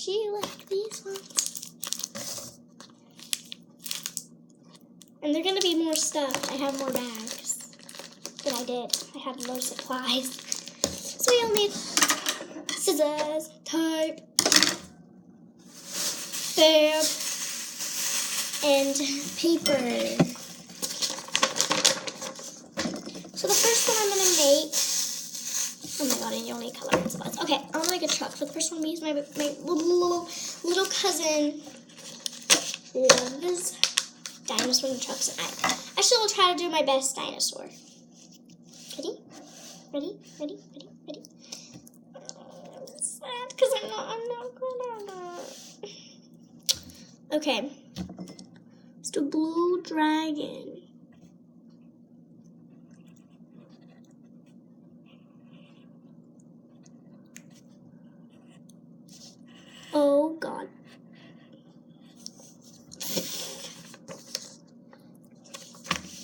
squishy like these ones. And they're gonna be more stuffed. I have more bags than I did. I have more supplies. So you'll need scissors, tape, fab, and paper. So the first one I'm gonna make, oh my god, and you'll need color and spots. Okay, I'm gonna make a truck. For the first one, because my little cousin loves dinosaurs and trucks, and I still will try to do my best dinosaur. Ready? Ready? Ready? Ready? Ready? It's sad because I'm not good at it. Okay. Let's do blue dragon. Oh god.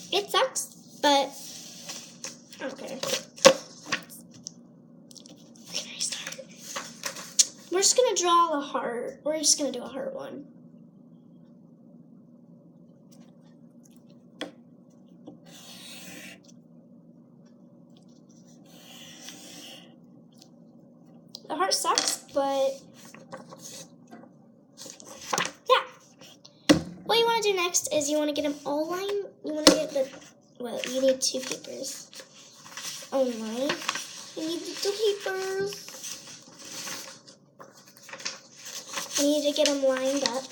It sucks, but I don't care. Can I start? We're just gonna draw a heart. We're just gonna do a heart one. The heart sucks, but yeah. What you want to do next is you want to get them all lined. You want to get the, well, you need 2 papers only. You need the 2 papers. You need to get them lined up.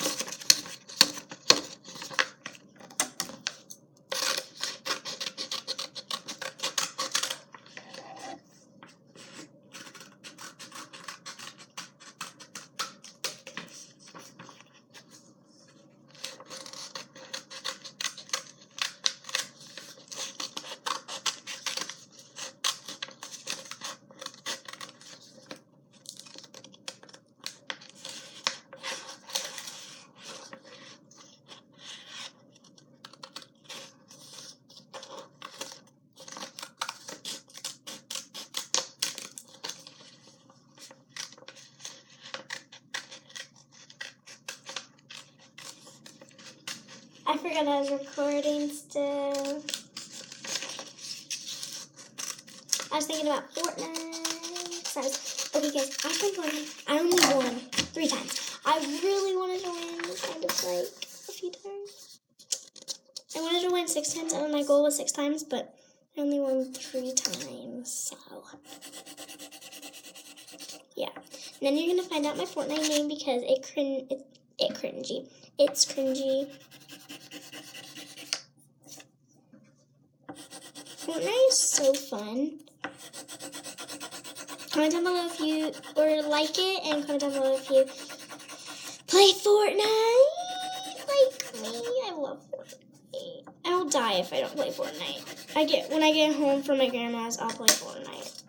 I forgot I was recording still. I was thinking about Fortnite. Okay guys, I've been playing. I only won 3 times. I really wanted to win kind of like a few times. I wanted to win 6 times, and my goal was 6 times, but I only won 3 times, so yeah. And then you're gonna find out my Fortnite name because it's cringy. It's cringy. Fortnite is so fun. Comment down below if you like it, and comment down below if you play Fortnite like me. I love Fortnite. I will die if I don't play Fortnite. When I get home from my grandma's, I'll play Fortnite.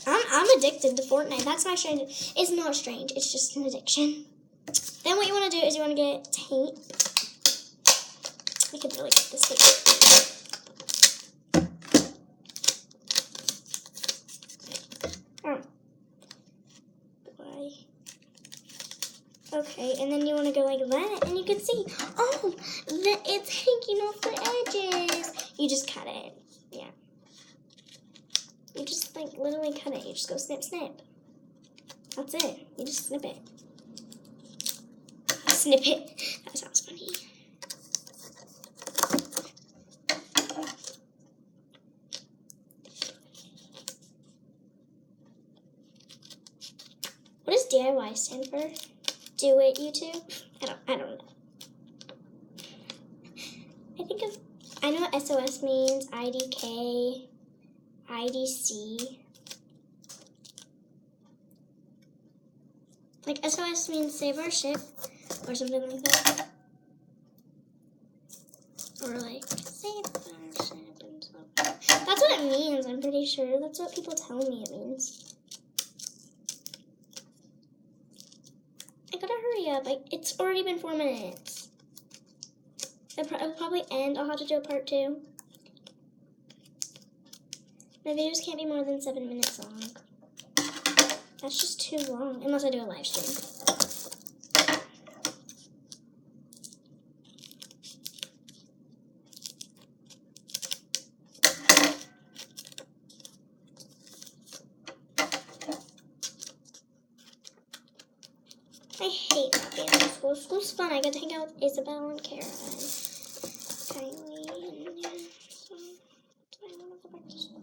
I'm addicted to Fortnite. That's my strange. It's not strange. It's just an addiction. Then what you want to do is you want to get tape. I could really get this tape. Okay, and then you want to go like that, and you can see, oh, it's hanging off the edges. You just cut it, yeah. You just like literally cut it. You just go snip, snip. That's it. You just snip it. Snip it. That sounds funny. What does DIY stand for? Do it, YouTube? I don't know. I know what SOS means, IDK, IDC. Like SOS means save our ship, or something like that. Or like save our ship and stuff. That's what it means, I'm pretty sure. That's what people tell me it means. I gotta hurry up. It's already been 4 minutes. It'll probably end. I'll have to do a part 2. My videos can't be more than 7 minutes long. That's just too long, unless I do a live stream. I hate not being in school. School's fun. I get to hang out with Isabel and Kara and Kylie and yeah. So I want to go back to school.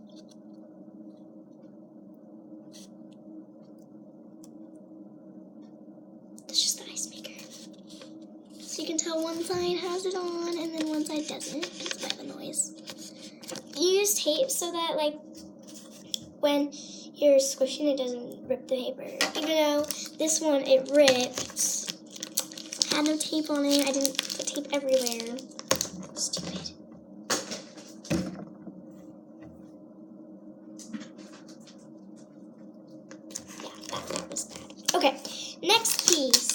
That's just the ice maker. So you can tell one side has it on and then one side doesn't, just by the noise. You use tape so that like when you're squishing it doesn't rip the paper. Even though this one it ripped. Had no tape on it. I didn't put tape everywhere. Stupid. Yeah, that was bad. Okay, next piece.